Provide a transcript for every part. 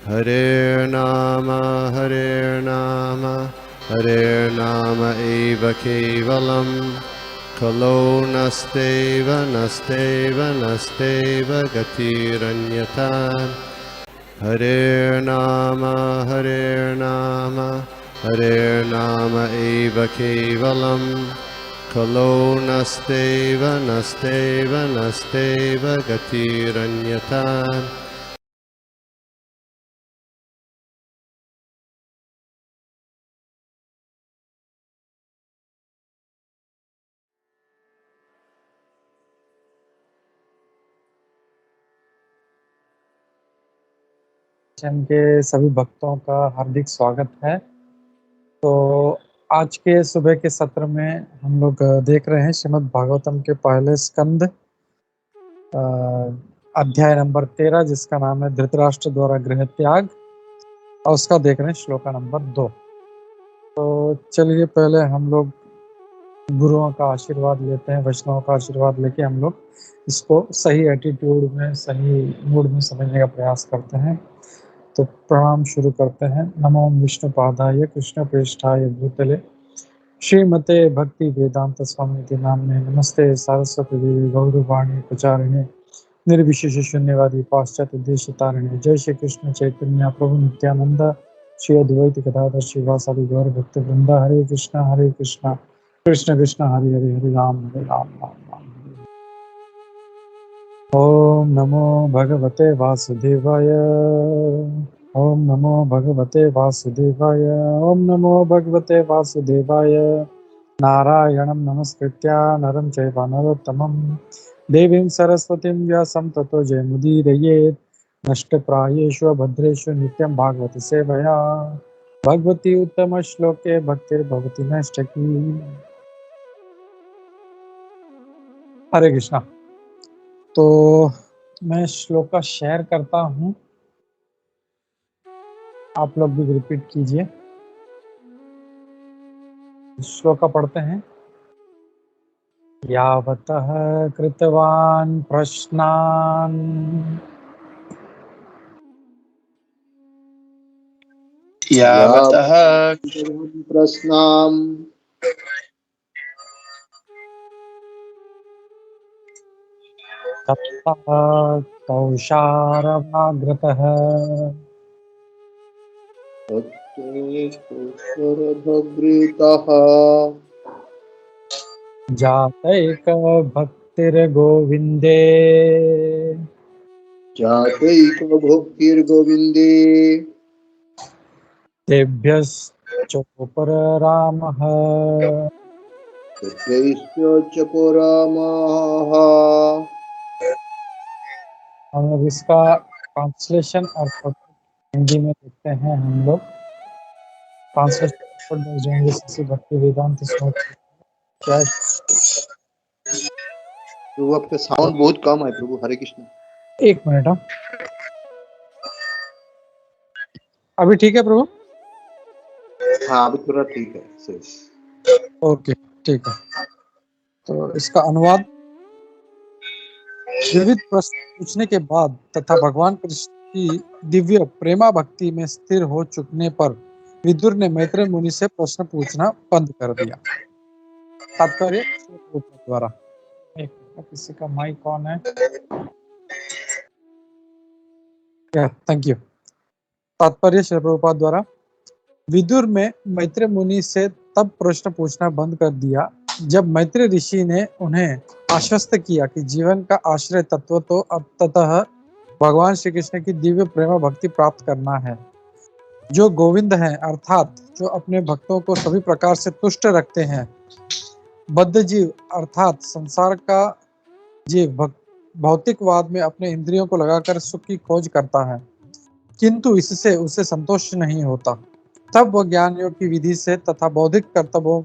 Hare Nama, Hare Nama eva kevalam, Kalo nasteva, nasteva, nasteva gatiranyata. Hare Nama, Hare Nama, Hare Nama eva kevalam, Kalo nasteva, nasteva, nasteva gatiranyata. के सभी भक्तों का हार्दिक स्वागत है। तो आज के सुबह के सत्र में हम लोग देख रहे हैं श्रीमद् भागवतम के पहले स्कंद अध्याय नंबर 13, जिसका नाम है धृतराष्ट्र द्वारा गृह त्याग, और उसका देख रहे हैं श्लोका नंबर 2। तो चलिए पहले हम लोग गुरुओं का आशीर्वाद लेते हैं, वैष्णव का आशीर्वाद लेके हम लोग इसको सही एटीट्यूड में, सही मूड में समझने का प्रयास करते हैं। तो प्रणाम शुरू करते हैं। नमो विष्णुपादाय कृष्ण प्रेष्ठाय भूतले श्रीमते भक्ति वेदांत स्वामी नामने नमस्ते सारस्वती देवी गौरवाणी प्रचारिणे निर्विशेष शून्यवादी पाश्चात्य देश तारिणे। जय श्री कृष्ण चैतन्य प्रभु नित्यानंद श्री अद्वैत गदाधर श्रीवासादि गौर भक्त वृंदा। हरे कृष्ण कृष्ण कृष्ण हरे हरे, हरे राम राम राम। ओम नमो भगवते वासुदेवाय, ओम नमो भगवते वासुदेवाय, ओम नमो भगवते वासुदेवाय। नारायणं नमस्कृत्य नरं चैव नरोत्तमं देवीं सरस्वतीं व्यासं ततो जयमुदीरयेत्। नष्टप्रायेषु भद्रेषु नित्यं भागवत सेवया भगवती उत्तम श्लोके भक्तिर्भवति नष्टकी। हरे कृष्णा। तो मैं श्लोक का शेयर करता हूँ, आप लोग भी रिपीट कीजिए। श्लोक पढ़ते हैं। यावतः कृतवान् प्रश्नान् यावतः प्रश्नाम् ततः कौशारवाग्रतः भगृतः जातैकभक्तिर्गोविन्दे जातैकभक्तिर्गोविन्दे तेभ्यश्चोपररामः। तत्रैश्च पुरामाः। हम लोग इसका ट्रांसलेशन और हिंदी में देखते हैं। हम लोग ट्रांसलेशन जाएंगे श्री भक्ति वेदांत स्वामी। क्या प्रभु आपका साउंड बहुत कम है प्रभु। हरे कृष्ण। एक मिनट। अभी ठीक है प्रभु? हाँ अभी थोड़ा ठीक है सही। ओके ठीक है। तो इसका अनुवाद। विविध प्रश्न पूछने के बाद तथा भगवान कृष्ण की दिव्य प्रेमा भक्ति में स्थिर हो चुकने पर विदुर ने मैत्रेय मुनि से प्रश्न पूछना बंद कर दिया। तात्पर्य द्वारा। एक मिनट, किसी का माइक ऑन है? Thank you. तात्पर्य श्री प्रभुपाद द्वारा। विदुर में मैत्रेय मुनि से तब प्रश्न पूछना बंद कर दिया जब मैत्रेय ऋषि ने उन्हें आश्वस्त किया कि जीवन का आश्रय तत्व तो अंततः भगवान श्री कृष्ण की दिव्य प्रेम भक्ति प्राप्त करना है, जो गोविंद हैं, अर्थात जो अपने भक्तों को सभी प्रकार से तुष्ट रखते हैं। बद्ध जीव अर्थात संसार का जीव भौतिकवाद में अपने इंद्रियों को लगाकर सुख की खोज करता है, किंतु इससे उसे संतोष नहीं होता। तब वह ज्ञान योग की विधि से तथा बौद्धिक कर्तव्यों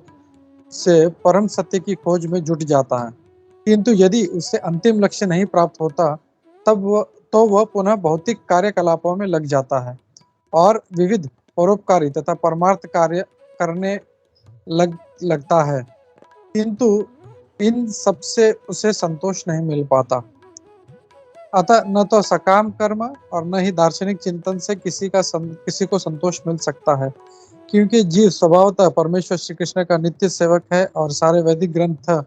से परम सत्य की खोज में जुट जाता है, किंतु यदि उससे अंतिम लक्ष्य नहीं प्राप्त होता तब वह पुनः भौतिक कार्यकलापों में लग जाता है और विविध परोपकारी तथा परमार्थ कार्य करने लगता है, किंतु इन सबसे उसे संतोष नहीं मिल पाता। अतः न तो सकाम कर्म और न ही दार्शनिक चिंतन से किसी को संतोष मिल सकता है, क्योंकि जीव स्वभावतः परमेश्वर श्री कृष्ण का नित्य सेवक है और सारे वैदिक ग्रंथ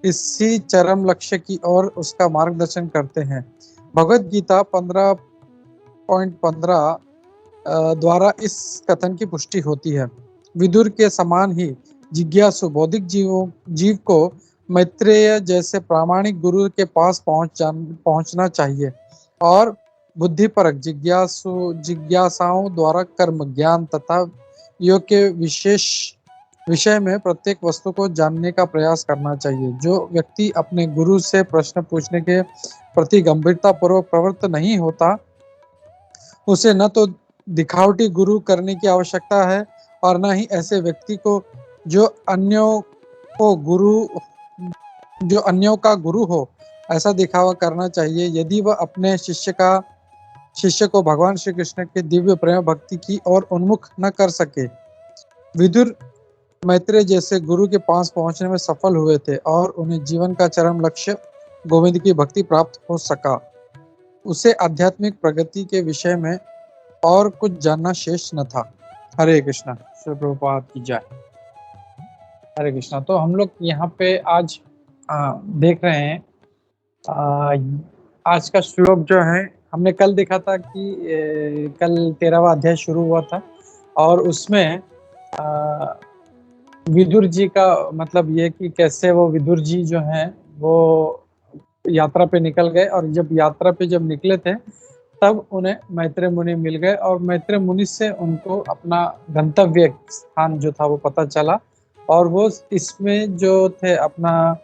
इसी चरम लक्ष्य की ओर उसका मार्गदर्शन करते हैं। भगवत गीता 15.15 द्वारा इस कथन की पुष्टि होती है। विदुर के समान ही जिज्ञासु बौद्धिक जीव को मैत्रेय जैसे प्रामाणिक गुरु के पास पहुंचना चाहिए और बुद्धिपरक जिज्ञासाओं द्वारा कर्म ज्ञान तथा योग के विशेष विषय में प्रत्येक वस्तु को जानने का प्रयास करना चाहिए। जो व्यक्ति अपने गुरु से प्रश्न पूछने के प्रति गंभीरता पूर्वक प्रवृत्त नहीं होता, उसे न तो दिखावटी गुरु करने की आवश्यकता है और न ही ऐसे व्यक्ति को जो अन्यों का गुरु हो ऐसा दिखावा करना चाहिए। यदि वह अपने शिष्य को भगवान श्री कृष्ण के दिव्य प्रेम भक्ति की ओर उन्मुख न कर सके। विदुर मैत्रेय जैसे गुरु के पास पहुंचने में सफल हुए थे और उन्हें जीवन का चरम लक्ष्य गोविंद की भक्ति प्राप्त हो सका। उसे आध्यात्मिक प्रगति के विषय में और कुछ जानना शेष न था। हरे कृष्णा। श्री प्रभुपाद की जय। हरे कृष्णा। तो हम लोग यहाँ पे आज देख रहे हैं आज का श्लोक जो है, हमने कल देखा था कि कल 13वां अध्याय शुरू हुआ था और उसमें विदुर जी का मतलब ये कि कैसे वो विदुर जी जो हैं वो यात्रा पे निकल गए और जब यात्रा पे जब निकले थे तब उन्हें मैत्रेय मुनि मिल गए और मैत्रेय मुनि से उनको अपना गंतव्य स्थान जो था वो पता चला और वो इसमें जो थे अपना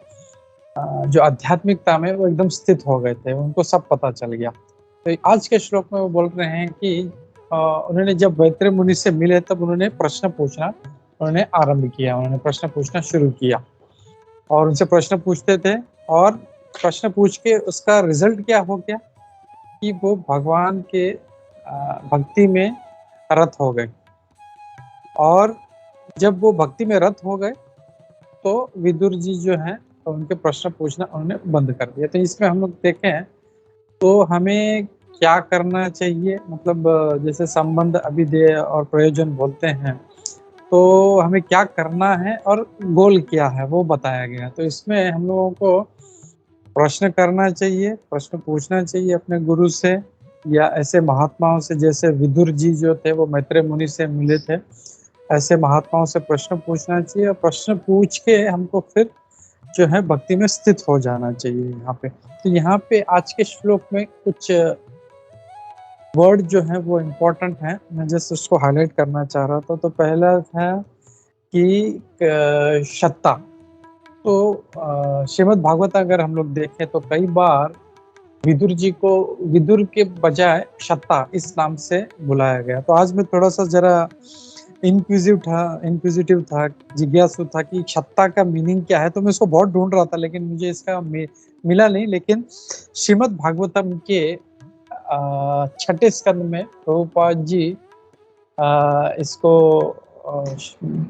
जो आध्यात्मिकता में वो एकदम स्थित हो गए थे, उनको सब पता चल गया। तो आज के श्लोक में वो बोल रहे हैं कि उन्होंने जब मैत्रेय मुनि से मिले तब उन्होंने प्रश्न पूछना उन्होंने आरंभ किया, उन्होंने प्रश्न पूछना शुरू किया और उनसे प्रश्न पूछते थे और प्रश्न पूछ के उसका रिजल्ट क्या हो गया कि वो भगवान के भक्ति में रत हो गए और जब वो भक्ति में रत हो गए तो विदुर जी जो हैं तो उनके प्रश्न पूछना उन्होंने बंद कर दिया। तो इसमें हम लोग देखें तो हमें क्या करना चाहिए, मतलब जैसे संबंध अभिधेय और प्रयोजन बोलते हैं तो हमें क्या करना है और गोल क्या है वो बताया गया। तो इसमें हम लोगों को प्रश्न करना चाहिए, प्रश्न पूछना चाहिए अपने गुरु से या ऐसे महात्माओं से, जैसे विदुर जी जो थे वो मैत्रेय मुनि से मिले थे, ऐसे महात्माओं से प्रश्न पूछना चाहिए और प्रश्न पूछ के हमको फिर जो है भक्ति में स्थित हो जाना चाहिए। यहाँ पे तो यहाँ पे आज के श्लोक में कुछ वर्ड जो है वो इम्पोर्टेंट है, मैं जस्ट उसको हाईलाइट करना चाह रहा था। तो पहला था कि सत्ता। तो श्रीमद् भागवत अगर हम लोग देखें तो कई बार विदुर जी को विदुर के बजाय सत्ता इस नाम से बुलाया गया। तो आज मैं थोड़ा सा जरा इंक्विजिटिव था, जिज्ञासु था कि सत्ता का मीनिंग क्या है। तो मैं इसको बहुत ढूंढ रहा था लेकिन मुझे इसका मिला नहीं। लेकिन श्रीमद् भागवतम के 6ठे स्कंद में प्रभुपाद जी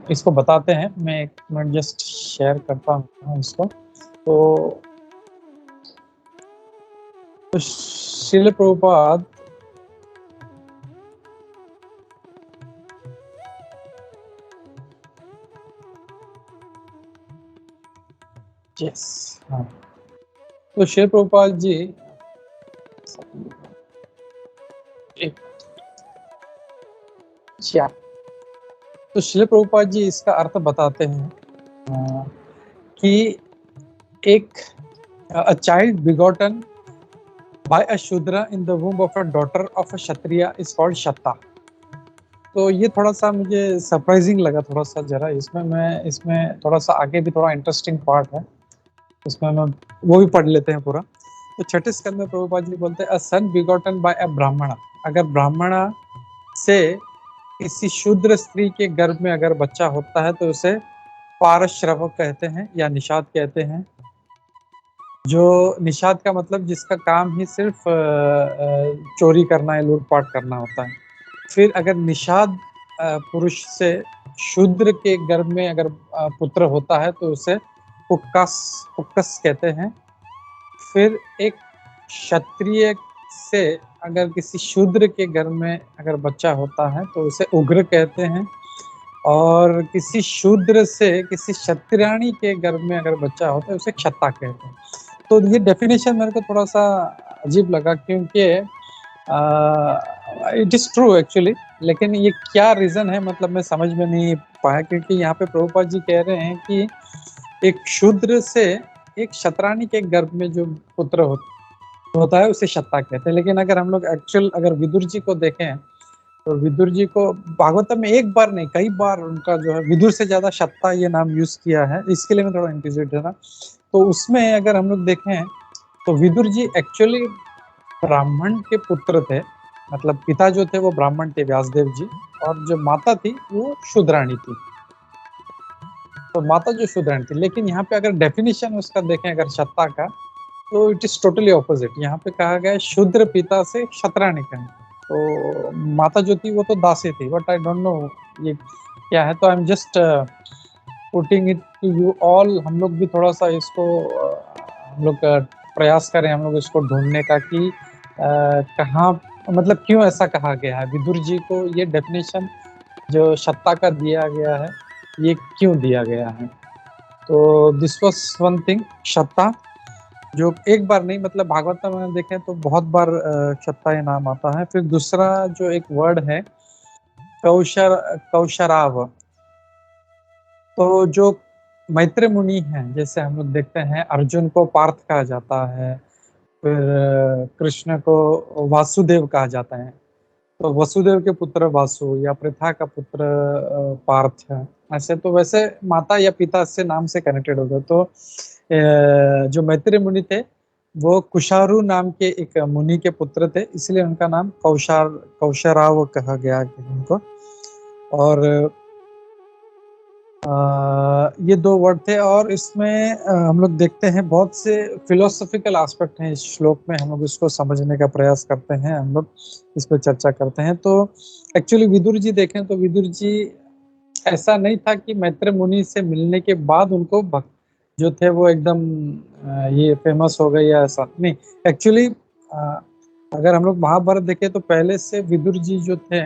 इसको बताते हैं। मैं एक मिनट जस्ट शेयर करता हूँ इसको। तो श्रील प्रभुपाद हाँ, तो श्री प्रभुपाद जी तो श्री प्रभुपाद जी इसका अर्थ बताते हैं कि एक a child begotten by a shudra in the womb of a daughter of a kshatriya is called shatta। तो ये थोड़ा सा मुझे सरप्राइजिंग लगा थोड़ा सा जरा। इसमें थोड़ा सा आगे भी थोड़ा इंटरेस्टिंग पार्ट है, इसमें हम वो भी पढ़ लेते हैं पूरा। तो 6ठे स्कंद में प्रभुपाद जी बोलते हैं अ सन बिगॉटन बाय अ ब्राह्मण। अगर ब्राह्मणा से किसी शूद्र स्त्री के गर्भ में अगर बच्चा होता है तो उसे पारश्रव कहते हैं या निषाद कहते हैं। जो निषाद का मतलब जिसका काम ही सिर्फ चोरी करना है, लूटपाट करना होता है। फिर अगर निषाद पुरुष से शूद्र के गर्भ में अगर पुत्र होता है तो उसे पुक्कस कहते हैं। फिर एक क्षत्रिय से अगर किसी शूद्र के घर में अगर बच्चा होता है तो उसे उग्र कहते हैं, और किसी शूद्र से किसी क्षत्रियाणी के घर में अगर बच्चा होता है उसे क्षता कहते हैं। तो ये डेफिनेशन मेरे को थोड़ा सा अजीब लगा, क्योंकि इट इज ट्रू एक्चुअली, लेकिन ये क्या रीजन है मतलब मैं समझ में नहीं पाया, क्योंकि यहाँ पे प्रभुपाद जी कह रहे हैं कि एक शूद्र से एक क्षत्राणी के गर्भ में जो पुत्र होता है उसे क्षता कहते हैं। लेकिन अगर हम लोग एक्चुअल अगर विदुर जी को देखें तो विदुर जी को भागवतम में एक बार नहीं कई बार उनका जो है विदुर से ज्यादा क्षता ये नाम यूज किया है, इसके लिए मैं थोड़ा इंक्विजिटिव था। तो उसमें अगर हम लोग देखें तो विदुर जी एक्चुअली ब्राह्मण के पुत्र थे, मतलब पिता जो थे वो ब्राह्मण थे व्यासदेव जी, और जो माता थी वो शूद्राणी थी। तो माता जो शूद्राणी थी, लेकिन यहाँ पे अगर डेफिनेशन उसका देखें अगर क्षता का, तो इट इज टोटली ऑपोजिट। यहाँ पे कहा गया है शूद्र पिता से क्षत्राणी का, तो माता जो थी वो तो दासी थी, बट आई डोंट नो ये क्या है। तो I am just putting it to you all, हम लोग भी थोड़ा सा इसको हम लोग प्रयास करें, हम लोग इसको ढूंढने का कि कहाँ मतलब क्यों ऐसा कहा गया है विदुर जी को, ये डेफिनेशन जो क्षता का दिया गया है ये क्यों दिया गया है। तो दिस वाज वन थिंग, क्षता, जो एक बार नहीं मतलब भागवत में देखें तो बहुत बार क्षता ये नाम आता है। फिर दूसरा जो एक वर्ड है कौशराव, तो जो मैत्र मुनि हैं, जैसे हम लोग देखते हैं अर्जुन को पार्थ कहा जाता है, फिर कृष्ण को वासुदेव कहा जाता है, तो वसुदेव के पुत्र वासु या पृथा का पुत्र पार्थ है, ऐसे। तो वैसे माता या पिता से नाम से कनेक्टेड होता है। तो जो मैत्रेय मुनि थे वो कुशारु नाम के एक मुनि के पुत्र थे, इसलिए उनका नाम कौशराव कहा गया उनको। और ये दो वर्ड थे, और इसमें हम लोग देखते हैं बहुत से फिलोसॉफिकल एस्पेक्ट हैं इस श्लोक में, हम लोग इसको समझने का प्रयास करते हैं, हम लोग इस पर चर्चा करते हैं। तो एक्चुअली विदुर जी देखें तो विदुर जी ऐसा नहीं था कि मैत्रेय मुनि से मिलने के बाद उनको भक्त जो थे वो एकदम ये फेमस हो गए या ऐसा नहीं। एक्चुअली अगर हम लोग महाभारत देखें तो पहले से विदुर जी जो थे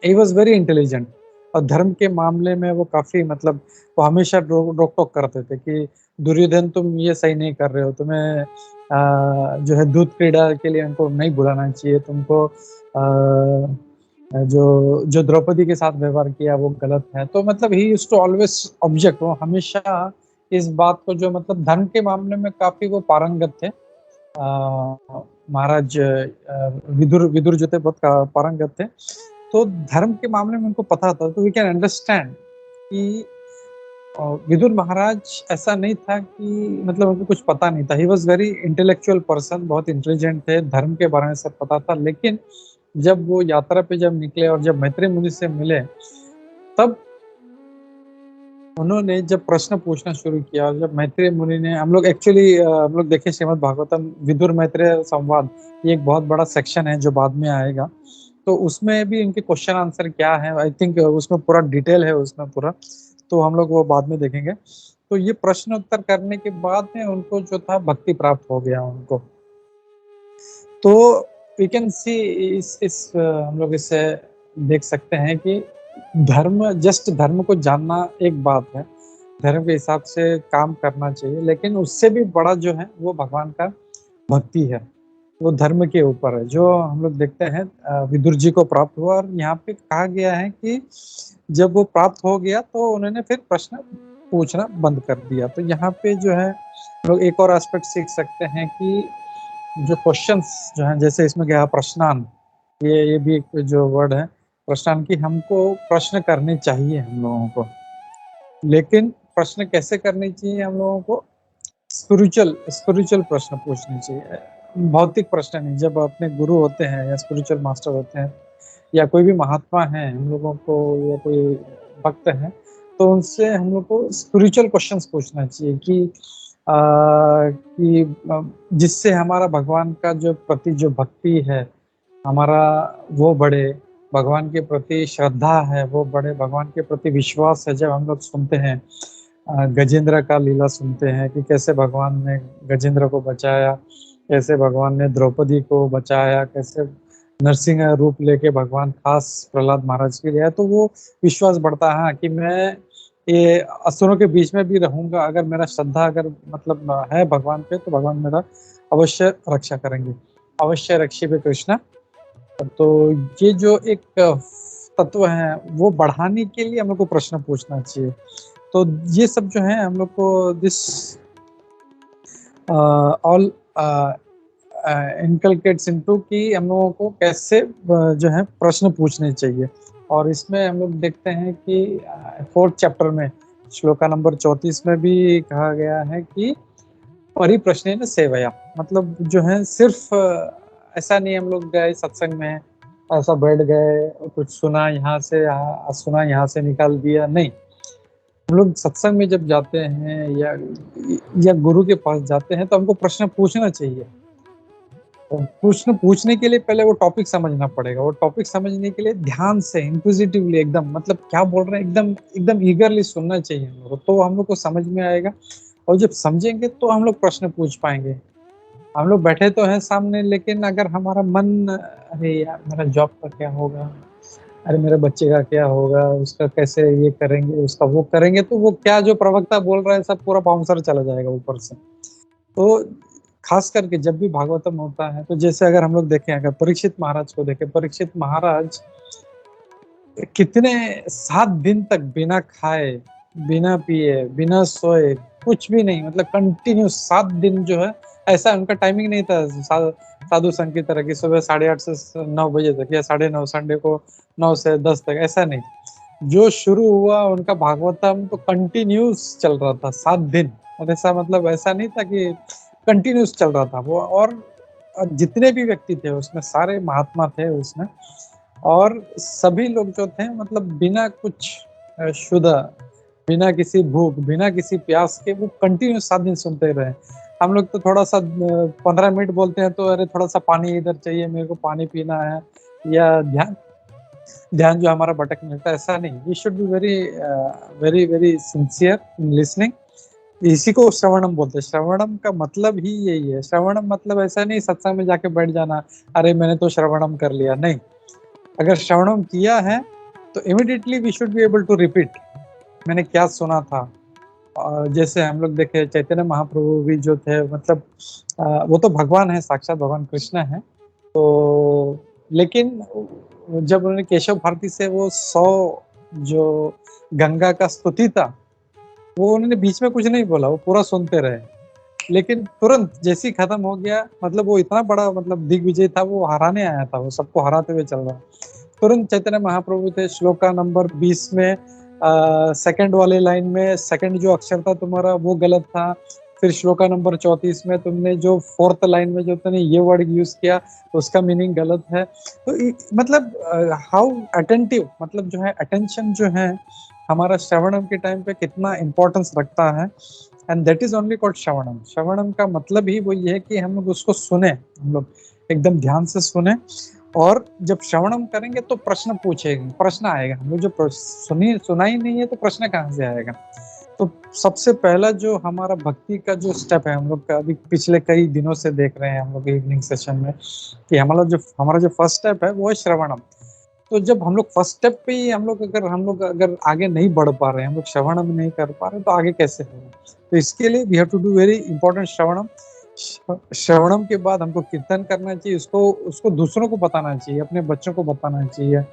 ही वॉज वेरी इंटेलिजेंट, और धर्म के मामले में वो काफी मतलब वो हमेशा रोक टोक करते थे कि दुर्योधन तुम ये सही नहीं कर रहे हो, तुम्हें जो है दूध क्रीड़ा के लिए उनको नहीं बुलाना चाहिए, तुमको जो द्रौपदी के साथ व्यवहार किया वो गलत है। तो मतलब ही यूज्ड टू ऑलवेज ऑब्जेक्ट, वो हमेशा इस बात को जो मतलब धर्म के मामले में काफी वो पारंगत थे। महाराज विदुर जो थे बहुत पारंगत थे, तो धर्म के मामले में उनको पता था। तो वी कैन अंडरस्टैंड कि विदुर महाराज ऐसा नहीं था कि मतलब उनको कुछ पता नहीं था, he was very intellectual person, बहुत इंटेलिजेंट थे, धर्म के बारे में सब पता था। लेकिन जब वो यात्रा पे जब निकले और जब मैत्रेय मुनि से मिले, तब उन्होंने जब प्रश्न पूछना शुरू किया, जब मैत्रेय मुनि ने हम लोग एक्चुअली हम लोग देखें श्रीमद् भागवतम विदुर मैत्रेय संवाद, ये एक बहुत बड़ा सेक्शन है जो बाद में आएगा, तो उसमें भी इनके क्वेश्चन आंसर क्या है, आई थिंक उसमें पूरा डिटेल है उसमें पूरा, तो हम लोग वो बाद में देखेंगे। तो ये प्रश्न उत्तर करने के बाद में उनको जो था भक्ति प्राप्त हो गया उनको। तो वी कैन सी इस हम लोग इसे देख सकते हैं कि धर्म, जस्ट धर्म को जानना एक बात है, धर्म के हिसाब से काम करना चाहिए, लेकिन उससे भी बड़ा जो है वो भगवान का भक्ति है, वो धर्म के ऊपर है, जो हम लोग देखते हैं विदुर जी को प्राप्त हुआ। और यहाँ पे कहा गया है कि जब वो प्राप्त हो गया तो उन्होंने फिर प्रश्न पूछना बंद कर दिया। तो यहाँ पे जो है लोग एक और एस्पेक्ट सीख सकते हैं कि जो क्वेश्चंस जो हैं, जैसे इसमें क्या प्रश्नान, ये भी एक जो वर्ड है प्रश्नान की, हमको प्रश्न करने चाहिए हम लोगों को, लेकिन प्रश्न कैसे करने चाहिए हम लोगों को, स्पिरिचुअल प्रश्न पूछने चाहिए, भौतिक प्रश्न नहीं। जब अपने गुरु होते हैं या स्पिरिचुअल मास्टर होते हैं या कोई भी महात्मा है हम लोगों को, या कोई भक्त है, तो उनसे हम लोग को स्पिरिचुअल क्वेश्चंस पूछना चाहिए कि जिससे हमारा भगवान का जो प्रति जो भक्ति है हमारा वो बढ़े, भगवान के प्रति श्रद्धा है वो बढ़े, भगवान के प्रति विश्वास है। जब हम लोग सुनते हैं गजेंद्र का लीला सुनते हैं कि कैसे भगवान ने गजेंद्र को बचाया, कैसे भगवान ने द्रौपदी को बचाया, कैसे नरसिंह रूप लेके भगवान खास प्रहलाद महाराज के लिए आए, तो वो विश्वास बढ़ता है हाँ, कि मैं ये असुरों के बीच में भी रहूंगा, अगर मेरा श्रद्धा अगर मतलब है भगवान पे, तो भगवान मेरा अवश्य रक्षा करेंगे। अवश्य रक्षी पे कृष्णा। तो ये जो एक तत्व है वो बढ़ाने के लिए हम लोग को प्रश्न पूछना चाहिए। तो ये सब जो है हम लोग को दिस ऑल इनकलकेट्स इनटू कि हम लोगों को कैसे जो है प्रश्न पूछने चाहिए। और इसमें हम लोग देखते हैं कि 4th चैप्टर में श्लोका नंबर 34 में भी कहा गया है कि परिप्रश्नेन सेवया, मतलब जो है सिर्फ ऐसा नहीं हम लोग गए सत्संग में ऐसा बैठ गए कुछ सुना यहाँ से सुना यहाँ से निकाल दिया, नहीं। हम लोग सत्संग में जब जाते हैं या गुरु के पास जाते हैं तो हमको प्रश्न पूछना चाहिए। प्रश्न पूछने के लिए पहले वो टॉपिक समझना पड़ेगा। वो टॉपिक समझने के लिए ध्यान से इंक्विजिटिवली एकदम मतलब क्या बोल रहे हैं एकदम एकदम ईगरली सुनना चाहिए हम लोग, तो हम लोग को समझ में आएगा। और जब समझेंगे तो हम लोग प्रश्न पूछ पाएंगे। हम लोग बैठे तो हैं सामने, लेकिन अगर हमारा मन अरे यार मेरा जॉब का क्या होगा, अरे मेरे बच्चे का क्या होगा, उसका कैसे ये करेंगे, उसका वो करेंगे, तो वो क्या जो प्रवक्ता बोल रहा है सब पूरा बाउंसर चला जाएगा ऊपर से। तो खास करके जब भी भागवतम होता है तो जैसे अगर हम लोग देखें, अगर परीक्षित महाराज को देखें, परीक्षित महाराज कितने 7 दिन तक बिना खाए बिना पिए बिना सोए कुछ भी नहीं, मतलब कंटिन्यू 7 दिन जो है, ऐसा उनका टाइमिंग नहीं था साधु संघ की तरह की सुबह 8:30 से 9 बजे तक या 9:30 संडे को 9 से 10 तक, ऐसा नहीं। जो शुरू हुआ उनका भागवतम तो कंटिन्यूस चल रहा था 7 दिन। और ऐसा मतलब ऐसा नहीं था कि कंटिन्यूस चल रहा था वो। और जितने भी व्यक्ति थे उसमें सारे महात्मा थे उसमें, और सभी लोग जो थे मतलब बिना कुछ शुद्ध, बिना किसी भूख बिना किसी प्यास के वो कंटिन्यू 7 दिन सुनते रहे। हम लोग तो थोड़ा सा 15 मिनट बोलते हैं तो अरे थोड़ा सा पानी इधर चाहिए, मेरे को पानी पीना है, या ध्यान ध्यान जो हमारा भटक मिलता है, ऐसा नहीं। We should be very very very sincere in listening. इसी को श्रवणम बोलते हैं। श्रवणम का मतलब ही यही है। श्रवणम मतलब ऐसा नहीं सत्संग में जाके बैठ जाना, अरे मैंने तो श्रवणम कर लिया, नहीं। अगर श्रवणम किया है तो immediately we should be able to repeat मैंने क्या सुना था। जैसे हम लोग देखे चैतन्य महाप्रभु भी जो थे, मतलब वो तो भगवान है, साक्षात भगवान कृष्ण है। तो लेकिन जब उन्होंने केशव भारती से वो 100 जो गंगा का स्तुति था, वो उन्होंने बीच में कुछ नहीं बोला, वो पूरा सुनते रहे। लेकिन तुरंत जैसे ही खत्म हो गया, मतलब वो इतना बड़ा मतलब दिग्विजय था, वो हराने आया था, वो सबको हराते हुए चल रहा। तुरंत चैतन्य महाप्रभु थे श्लोका नंबर 20 में सेकंड वाले लाइन में सेकंड जो अक्षर था तुम्हारा वो गलत था। फिर श्लोका नंबर 34 में तुमने जो 4th लाइन में जो तुमने ये वर्ड यूज किया उसका मीनिंग गलत है। तो मतलब हाउ अटेंटिव, मतलब जो है अटेंशन जो है हमारा श्रवणम के टाइम पे कितना इंपॉर्टेंस रखता है। And that is only called Shravanam. Shravanam का मतलब ही वो ये है कि हम लोग उसको सुने, हम लोग एकदम ध्यान से सुने। और जब श्रवणम करेंगे तो प्रश्न पूछेंगे, प्रश्न आएगा। हम लोग जो सुना ही नहीं है तो प्रश्न कहाँ से आएगा। तो सबसे पहला जो हमारा भक्ति का जो स्टेप है, हम लोग का अभी पिछले कई दिनों से देख रहे हैं हम लोग इवनिंग सेशन में, कि हमारा जो फर्स्ट स्टेप है वो है श्रवणम। तो जब हम लोग फर्स्ट स्टेप पे ही हम लोग अगर आगे नहीं बढ़ पा रहे हैं, हम लोग श्रवणम नहीं कर पा रहे, तो आगे कैसे होगा। तो इसके लिए we have to do very important Shravanam. Shravanam के बाद हमको कीर्तन करना चाहिए, उसको दूसरों को बताना चाहिए, अपने बच्चों को बताना चाहिए।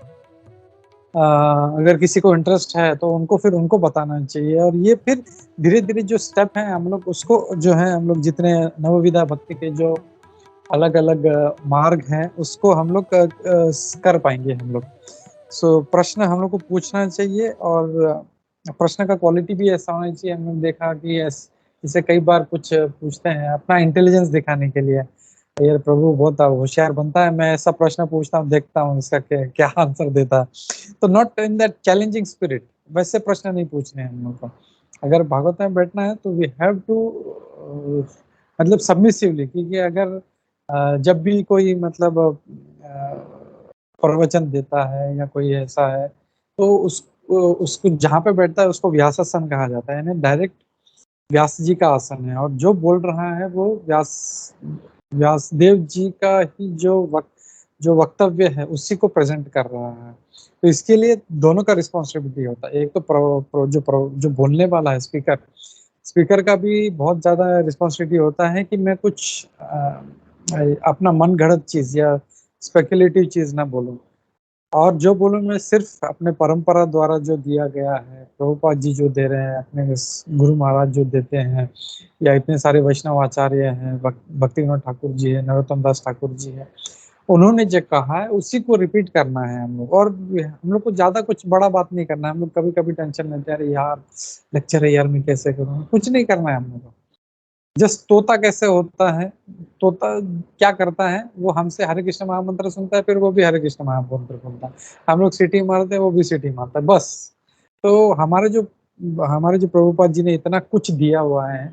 अगर किसी को इंटरेस्ट है तो उनको बताना चाहिए। और ये फिर धीरे धीरे जो स्टेप है हम लोग उसको जो है हम लोग जितने नवविधा भक्ति के जो अलग अलग मार्ग हैं उसको हम लोग कर पाएंगे हम लोग। सो प्रश्न हम लोग को पूछना चाहिए, और प्रश्न का क्वालिटी भी ऐसा होना चाहिए। हमने देखा कि जैसे कई बार कुछ पूछते हैं अपना इंटेलिजेंस दिखाने के लिए, यार प्रभु बहुत होशियार बनता है, मैं ऐसा प्रश्न पूछता हूँ, देखता हूँ इसका क्या आंसर देता है। तो not in that challenging spirit, वैसे प्रश्न नहीं पूछने हैं हम लोग को। अगर भागवत में बैठना है तो वी हैव टू मतलब सबमिसिवली, क्योंकि अगर जब भी कोई मतलब प्रवचन देता है या कोई ऐसा है तो उसको जहाँ पे बैठता है उसको व्यासासन कहा जाता है, यानी डायरेक्ट व्यास जी का आसन है। और जो बोल रहा है वो व्यास व्यासदेव जी का ही जो वक्तव्य है उसी को प्रेजेंट कर रहा है। तो इसके लिए दोनों का रिस्पॉन्सिबिलिटी होता है। एक तो जो बोलने वाला है स्पीकर का भी बहुत ज्यादा रिस्पॉन्सिबिलिटी होता है कि मैं कुछ अपना मन गढ़ंत चीज या स्पेकुलेटिव चीज ना बोलूं, और जो बोलूं मैं सिर्फ अपने परंपरा द्वारा जो दिया गया है, प्रभुपाद जी जो दे रहे हैं, अपने गुरु महाराज जो देते हैं, या इतने सारे वैष्णव आचार्य हैं, भक्ति विनोद ठाकुर जी है, नरोत्तम दास ठाकुर जी है, उन्होंने जो कहा है उसी को रिपीट करना है हम लोग। और हम लोग को ज्यादा कुछ बड़ा बात नहीं करना है। हम लोग कभी कभी टेंशन लेते हैं, अरे यार लेक्चर है यार, मैं कैसे करूँ, कुछ नहीं करना है हम लोग को। जस्ट तोता कैसे होता है, तोता क्या करता है, वो हमसे हरे कृष्ण महामंत्र सुनता है, फिर वो भी हरे कृष्ण महामंत्र सुनता है, हम लोग सीटी मारते हैं, वो भी सीटी मारता है, बस। तो हमारे जो प्रभुपाद जी ने इतना कुछ दिया हुआ है,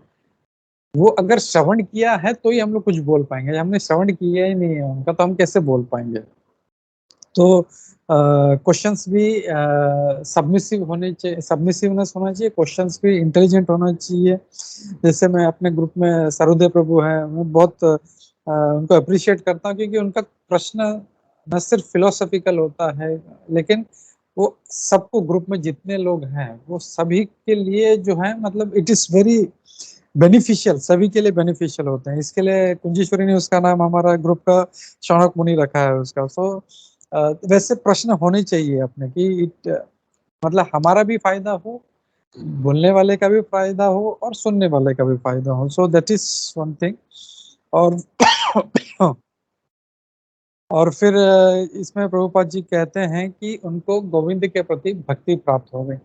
वो अगर श्रवण किया है तो ही हम लोग कुछ बोल पाएंगे। हमने श्रवण किया ही नहीं है उनका, तो हम कैसे बोल पाएंगे। तो क्वेश्चंस भी सबमिसिव होने चाहिए, सबमिसिवनेस होना चाहिए, क्वेश्चंस भी इंटेलिजेंट होना चाहिए। जैसे मैं अपने ग्रुप में सरोदय प्रभु है, मैं बहुत उनको अप्रिशिएट करता हूँ, क्योंकि उनका प्रश्न न सिर्फ फिलोसॉफिकल होता है, लेकिन वो सबको, ग्रुप में जितने लोग हैं वो सभी के लिए जो है, मतलब इट इज वेरी बेनिफिशियल, सभी के लिए बेनिफिशियल होते हैं। इसके लिए कुंजेश्वरी ने उसका नाम हमारा ग्रुप का शौनक मुनि रखा है उसका। सो वैसे प्रश्न होने चाहिए अपने कि मतलब हमारा भी फायदा हो, बोलने वाले का भी फायदा हो, और सुनने वाले का भी फायदा हो। So that is one thing. और और फिर इसमें प्रभुपाद जी कहते हैं कि उनको गोविंद के प्रति भक्ति प्राप्त हो गई।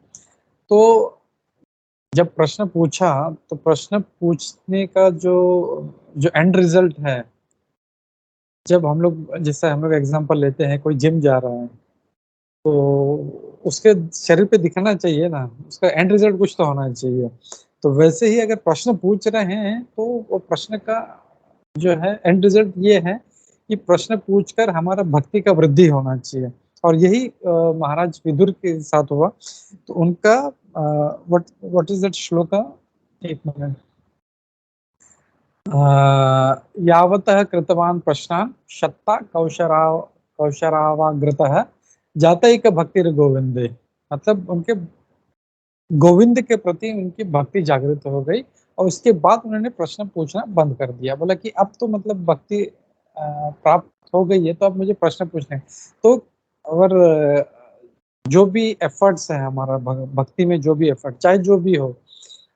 तो जब प्रश्न पूछा, तो प्रश्न पूछने का जो जो एंड रिजल्ट है, जब हम लोग, जैसे हम लोग एग्जांपल लेते हैं, कोई जिम जा रहा है, तो उसके शरीर पे दिखना चाहिए ना, उसका एंड रिजल्ट कुछ तो होना चाहिए। तो वैसे ही अगर प्रश्न पूछ रहे हैं, तो वो प्रश्न का जो है एंड रिजल्ट ये है कि प्रश्न पूछकर हमारा भक्ति का वृद्धि होना चाहिए। और यही महाराज विदुर के साथ हुआ। तो उनका what what is that shloka, एक मिनट, यावतः कृतवान प्रश्नान शत्ता कौशरावाग्रतः जातैक भक्तिर गोविंदे। मतलब उनके गोविंद के प्रति उनकी भक्ति जागृत हो गई, और उसके बाद उन्होंने प्रश्न पूछना बंद कर दिया। बोला कि अब तो मतलब भक्ति प्राप्त हो गई है, तो अब मुझे प्रश्न पूछने हैं। तो अगर जो भी एफर्ट्स है हमारा भक्ति में, जो भी एफर्ट, चाहे जो भी हो,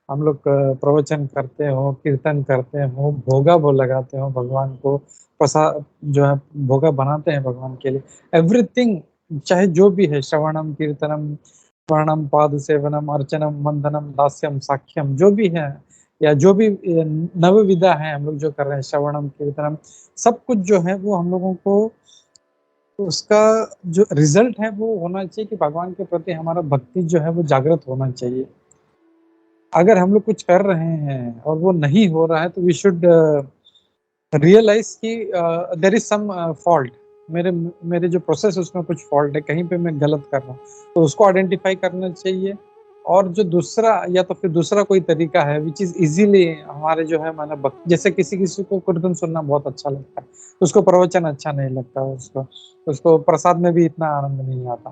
हम लोग प्रवचन करते हो, कीर्तन करते हो, भोगा वो लगाते हो भगवान को, प्रसाद जो है भोगा बनाते हैं भगवान के लिए, एवरीथिंग, चाहे जो भी है, श्रवणम कीर्तनम स्वर्णम पाद सेवनम अर्चनम वंदनम दास्यम साख्यम, जो भी है, या जो भी नव विधा है हम लोग जो कर रहे हैं, श्रवणम कीर्तनम, सब कुछ जो है वो हम लोगों को, उसका जो रिजल्ट है वो होना चाहिए कि भगवान के प्रति हमारा भक्ति जो है वो जागृत होना चाहिए। अगर हम लोग कुछ कर रहे हैं और वो नहीं हो रहा है, तो वी शुड रियलाइज कि देयर इज सम फॉल्ट, मेरे मेरे जो प्रोसेस उसमें कुछ फॉल्ट है, कहीं पे मैं गलत कर रहा हूँ, तो उसको आइडेंटिफाई करना चाहिए। और जो दूसरा, या तो फिर दूसरा कोई तरीका है विच इज इजीली हमारे जो है, माना जैसे किसी किसी को कीर्तन सुनना बहुत अच्छा लगता है, उसको प्रवचन अच्छा नहीं लगता, उसको उसको प्रसाद में भी इतना आनंद नहीं आता,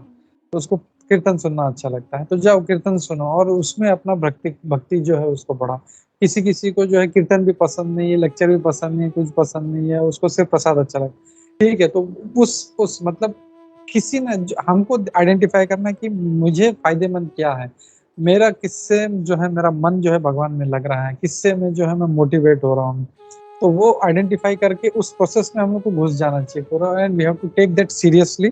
तो उसको कीर्तन सुनना अच्छा लगता है, तो जाओ कीर्तन सुनो और उसमें अपना भक्ति भक्ति जो है उसको बढ़ाओ। किसी किसी को जो है कीर्तन भी पसंद नहीं है, लेक्चर भी पसंद नहीं है, कुछ पसंद नहीं है, उसको सिर्फ प्रसाद अच्छा लगता है, ठीक है। तो उस मतलब किसी ने हमको आइडेंटिफाई करना कि मुझे फायदेमंद क्या है, मेरा किससे जो है मेरा मन जो है भगवान में लग रहा है, किससे में जो है मैं मोटिवेट हो रहा हूँ, तो वो आइडेंटिफाई करके उस प्रोसेस में हम लोग को घुस जाना चाहिए पूरा, and we have to take that seriously.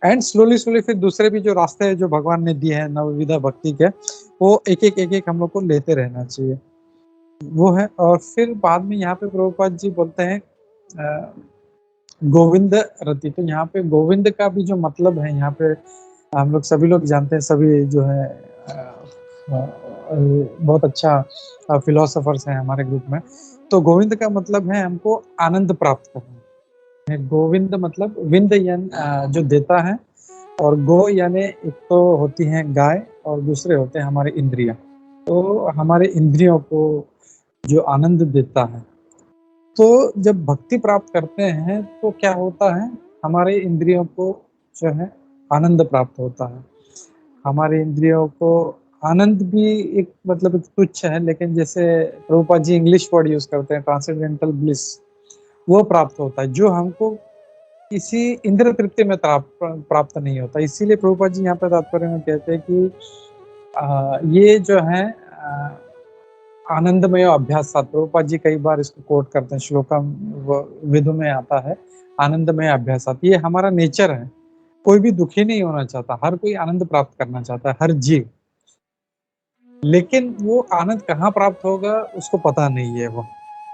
And slowly slowly फिर दूसरे भी जो रास्ते हैं जो भगवान ने दिए हैं नवविधा भक्ति के, वो एक एक हम लोग को लेते रहना चाहिए, वो है। और फिर बाद में यहाँ पे प्रभुपाद जी बोलते हैं गोविंद रति। तो यहाँ पे गोविंद का भी जो मतलब है, यहाँ पे हम लोग सभी लोग जानते हैं, सभी जो है बहुत अच्छा फिलोसोफर्स हैं हमारे ग्रुप में। तो गोविंद का मतलब है हमको आनंद प्राप्त करना। गोविंद मतलब विंद यानी जो देता है, और गो यानी एक तो होती है गाय, और दूसरे होते हैं हमारे इंद्रियां। तो हमारे इंद्रियों को जो आनंद देता है, तो जब भक्ति प्राप्त करते हैं तो क्या होता है, हमारे इंद्रियों को जो है आनंद प्राप्त होता है। हमारे इंद्रियों को आनंद भी एक मतलब एक तुच्छ है, लेकिन जैसे Prabhupada ji English word use करते हैं ट्रांसेंडेंटल ब्लिस, वो प्राप्त होता है जो हमको किसी इंद्र तृप्ति में प्राप्त नहीं होता। इसीलिए प्रभुपाद जी यहाँ पे तात्पर्य में कहते हैं कि ये जो है आनंदमय अभ्यास। प्रभुपाद जी कई बार इसको कोट करते हैं, श्लोकम वेदों में आता है आनंदमय अभ्यास। ये हमारा नेचर है, कोई भी दुखी नहीं होना चाहता, हर कोई आनंद प्राप्त करना चाहता है, हर जीव। लेकिन वो आनंद कहाँ प्राप्त होगा उसको पता नहीं है वो,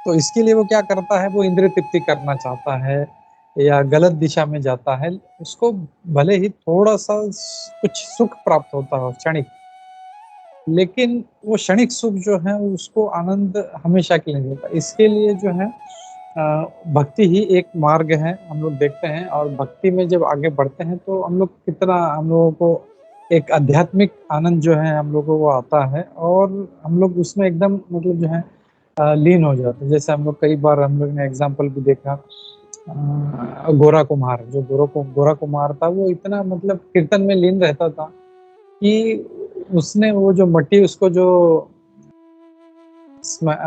तो इसके लिए वो क्या करता है, वो इंद्रिय तृप्ति करना चाहता है या गलत दिशा में जाता है। उसको भले ही थोड़ा सा कुछ सुख प्राप्त होता हो क्षणिक, लेकिन वो क्षणिक सुख जो है उसको आनंद हमेशा के लिए देता है। इसके लिए जो है भक्ति ही एक मार्ग है, हम लोग देखते हैं। और भक्ति में जब आगे बढ़ते हैं तो हम लोग कितना, हम लोगों को एक आध्यात्मिक आनंद जो है हम लोगों को आता है, और हम लोग उसमें एकदम मतलब जो है लीन हो जाते हैं। जैसे हम लोग कई बार हम लोग ने एग्जाम्पल भी देखा, गोरा कुमार, जो गोरा कुमार था, वो इतना मतलब कीर्तन में लीन रहता था कि उसने वो जो मट्टी उसको जो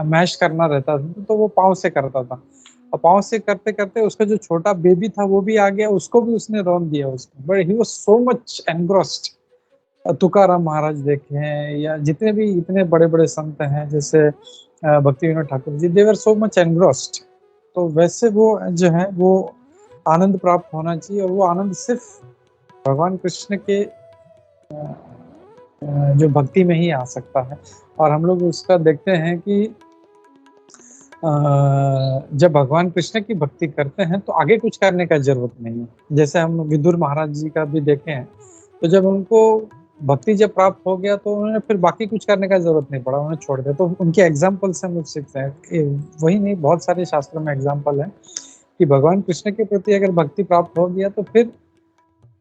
मैश करना रहता था तो वो पाँव से करता था, और पाँव से करते करते उसका जो छोटा बेबी था वो भी आ गया, उसको भी उसने रौंद दिया उसमें। But he was so much engrossed. Tukaram Maharaj देखे हैं या जितने भी इतने बड़े बड़े संत हैं जैसे भक्ति विनोद ठाकुर जी, दे वर सो मच एनग्रोस्ड। तो वैसे वो जो है वो आनंद प्राप्त होना चाहिए, और वो आनंद सिर्फ भगवान कृष्ण के जो भक्ति में ही आ सकता है। और हम लोग उसका देखते हैं कि जब भगवान कृष्ण की भक्ति करते हैं तो आगे कुछ करने का जरूरत नहीं है। जैसे हम विदुर महाराज जी का भी देखे हैं, तो जब उनको भक्ति जब प्राप्त हो गया तो उन्होंने फिर बाकी कुछ करने का जरूरत नहीं पड़ा, उन्होंने छोड़ दिया। तो उनके एग्जाम्पल से हम लोग सीखते हैं। वही नहीं, बहुत सारे शास्त्रों में एग्जाम्पल है कि भगवान कृष्ण के प्रति अगर भक्ति प्राप्त हो गया तो फिर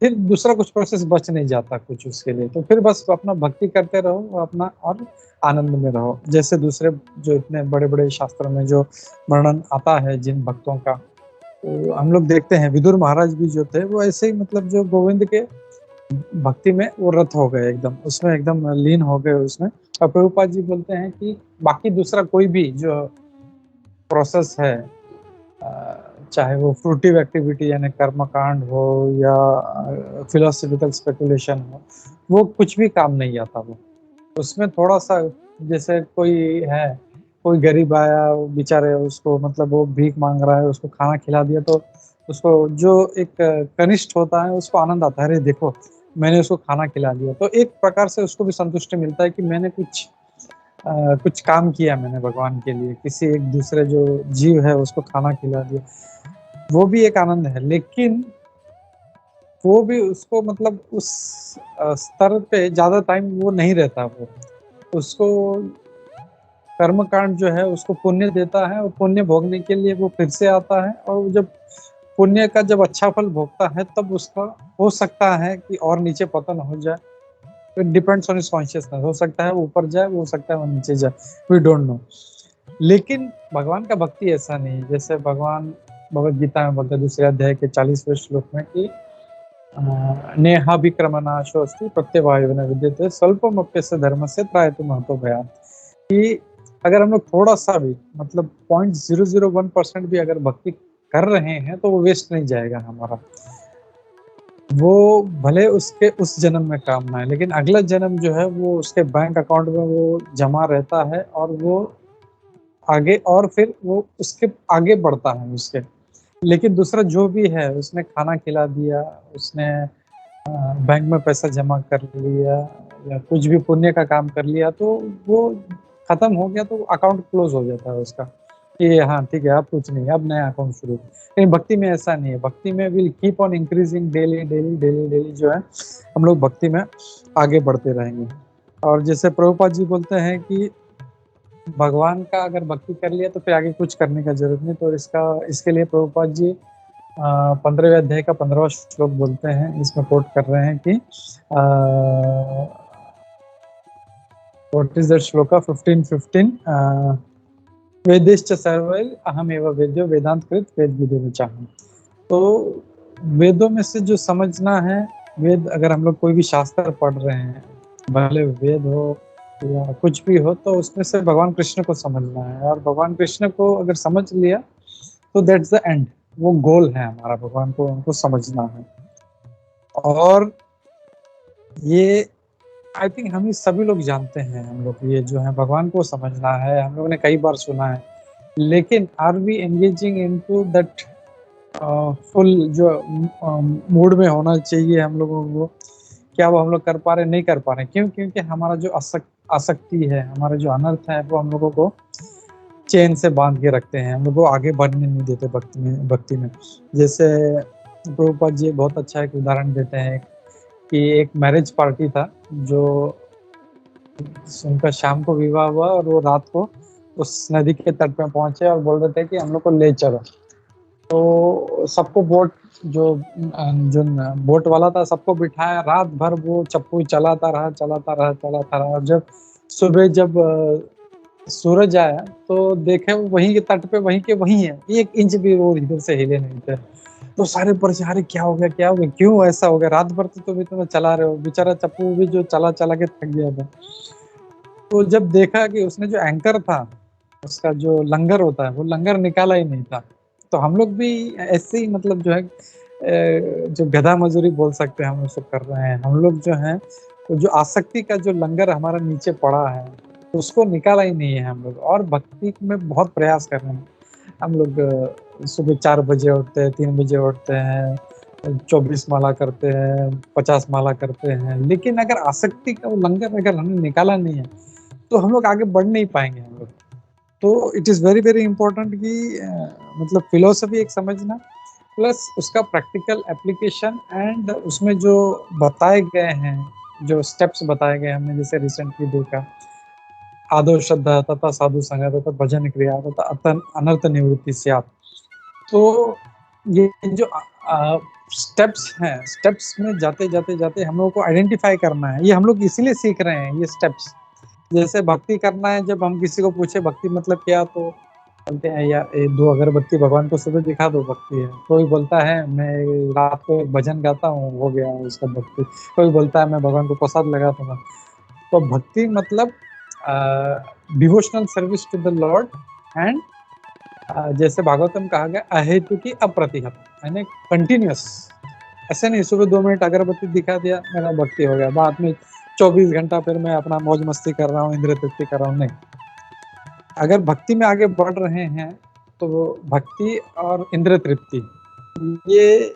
दूसरा कुछ प्रोसेस बच नहीं जाता कुछ उसके लिए। तो फिर बस अपना भक्ति करते रहो अपना, और आनंद में रहो। जैसे दूसरे जो इतने बड़े बड़े शास्त्रों में जो वर्णन आता है जिन भक्तों का, तो हम लोग देखते हैं विदुर महाराज भी जो थे वो ऐसे ही मतलब जो गोविंद के भक्ति में वो रत हो गए, एकदम उसमें एकदम लीन हो गए उसमें। और प्रभुपाद जी बोलते हैं कि बाकी दूसरा कोई भी जो प्रोसेस है, चाहे वो फ्रूटिव एक्टिविटी यानी कर्मकांड हो या फिलोसफिकल स्पेकुलेशन हो, वो कुछ भी काम नहीं आता। वो उसमें थोड़ा सा, जैसे कोई है, कोई गरीब आया बेचारे, उसको मतलब वो भीख मांग रहा है, उसको खाना खिला दिया तो उसको जो एक कनिष्ठ होता है उसको आनंद आता है, अरे देखो मैंने उसको खाना खिला दिया। तो एक प्रकार से उसको भी संतुष्टि मिलता है कि मैंने कुछ काम किया मैंने भगवान के लिए, किसी एक दूसरे जो जीव है उसको खाना खिला दिया, वो भी एक आनंद है। लेकिन वो भी उसको मतलब उस स्तर पे ज्यादा टाइम वो नहीं रहता। वो उसको कर्मकांड जो है उसको पुण्य देता है, और पुण्य भोगने के लिए वो फिर से आता है, और जब पुण्य का जब अच्छा फल भोगता है तब उसका हो सकता है कि और नीचे पतन हो जाए। It depends on his consciousness, हो सकता है वो ऊपर जाए, हो सकता है वो नीचे जाए, वी डोंट नो। लेकिन भगवान का भक्ति ऐसा नहीं। जैसे भगवान भगवद गीता में बोलते हैं दूसरे अध्याय के 40वें श्लोक में कि नेहाभिक्रमनाशो अस्ति प्रत्यवायो न विद्यते स्वल्पमप्यस्य धर्मस्य त्रायते महतो भयात्। कि अगर हम लोग थोड़ा सा भी मतलब 0.001% भी अगर भक्ति कर रहे हैं तो वो वेस्ट नहीं जाएगा हमारा। वो भले उसके उस जन्म में काम ना है, लेकिन अगला जन्म जो है वो उसके बैंक अकाउंट में वो जमा रहता है, और वो आगे, और फिर वो उसके आगे बढ़ता है उसके। लेकिन दूसरा जो भी है, उसने खाना खिला दिया, उसने बैंक में पैसा जमा कर लिया या कुछ भी पुण्य का काम कर लिया, तो वो खत्म हो गया, तो अकाउंट क्लोज हो जाता है उसका कि हाँ ठीक है अब कुछ नहीं, अब नया अकाउंट शुरू। लेकिन भक्ति में ऐसा नहीं है। भक्ति में will keep on increasing daily daily daily daily जो है हम लोग भक्ति में आगे बढ़ते रहेंगे। और जैसे प्रभुपाद जी बोलते हैं कि भगवान का अगर भक्ति कर लिया तो फिर आगे कुछ करने का जरूरत नहीं। तो इसके लिए प्रभुपाद जी 15वें अध्याय का 15वां श्लोक बोलते हैं, इसमें कोट कर रहे हैं कि व्हाट इज दैट श्लोका 15:15 वेदेश्च सर्वैः अहमेव वेद्यो वेदांत कृत वेद विदेव चाहम। तो वेदों में से जो समझना है, वेद अगर हम लोग कोई भी शास्त्र पढ़ रहे हैं, भले वेद हो या कुछ भी हो, तो उसमें से भगवान कृष्ण को समझना है, और भगवान कृष्ण को अगर समझ लिया तो दैट्स द एंड, वो गोल है हमारा, भगवान को उनको समझना है। और ये आई थिंक हम ही सभी लोग जानते हैं, हम लोग ये जो है भगवान को समझना है, हम लोगों ने कई बार सुना है, लेकिन are we engaging into that full जो मूड में होना चाहिए हम लोगों को, क्या वो हम लोग कर पा रहे, नहीं कर पा रहे? क्यों? क्योंकि हमारा जो आसक्ति है, हमारा जो अनर्थ है, वो हम लोगों को चेन से बांध के रखते हैं, हम लोग को आगे बढ़ने नहीं देते भक्ति में। जैसे प्रभुपाद जी बहुत अच्छा एक उदाहरण देते हैं कि एक मैरिज पार्टी था, जो उनका शाम को विवाह हुआ और वो रात को उस नदी के तट पे पहुंचे और बोल रहे थे कि हम लोग को ले चलो। तो सबको बोट जो बोट वाला था, सबको बिठाया, रात भर वो चप्पू चलाता रहा। और जब सुबह जब सूरज आया तो देखे वो वहीं के तट पे वहीं के वहीं है, 1 इंच भी वो इधर से हिले नहीं थे। तो सारे परेशान, अरे क्या हो गया, क्यों ऐसा हो गया? रात भर तो तुम इतना चला रहे हो। बेचारा चप्पू भी जो चला चला के थक गया था। तो जब देखा कि उसने जो एंकर था, उसका जो लंगर होता है, वो लंगर निकाला ही नहीं था। तो हम लोग भी ऐसे ही, मतलब जो है जो गधा मजदूरी बोल सकते हैं, हम लोग कर रहे हैं। हम लोग जो है, तो जो आसक्ति का जो लंगर हमारा नीचे पड़ा है, तो उसको निकाला ही नहीं है हम लोग, और भक्ति में बहुत प्रयास कर रहे हैं हम लोग। सुबह 4 बजे उठते हैं, 3 बजे उठते हैं, 24 माला करते हैं, 50 माला करते हैं, लेकिन अगर आसक्ति का वो लंगर अगर हमने निकाला नहीं है, तो हम लोग आगे बढ़ नहीं पाएंगे हम लोग। तो it is very very important कि मतलब फिलोसफी एक समझना, प्लस उसका प्रैक्टिकल एप्लीकेशन, एंड उसमें जो बताए गए हैं, जो स्टेप्स बताए गए हमने, जैसे रिसेंटली देखा, आदो श्रद्धा तथा साधु संग तथा भजन क्रिया तथा अनर्थ निवृत्ति स्यात्। तो ये जो स्टेप्स हैं, स्टेप्स में जाते जाते जाते हम लोगों को आइडेंटिफाई करना है। ये हम लोग इसीलिए सीख रहे हैं ये स्टेप्स। जैसे भक्ति करना है, जब हम किसी को पूछे भक्ति मतलब क्या, तो बोलते हैं यार 2 अगरबत्ती भगवान को सुबह दिखा दो, भक्ति है। कोई बोलता है मैं रात को एक भजन गाता हूँ, हो गया उसका भक्ति। कोई बोलता है मैं भगवान को प्रसाद लगाता हूँ। तो भक्ति मतलब devotional service to the lord, and जैसे भागवतम कहा गया, अहेतु की अप्रतिहत, यानी कंटिन्यूस। ऐसे नहीं सुबह 2 मिनट अगरबत्ती दिखा दिया, मेरा भक्ति हो गया, बाद में 24 घंटा फिर मैं अपना मौज मस्ती कर रहा हूँ, इंद्रिय तृप्ति कर रहा हूँ। नहीं, अगर भक्ति में आगे बढ़ रहे हैं, तो भक्ति और इंद्रिय तृप्ति ये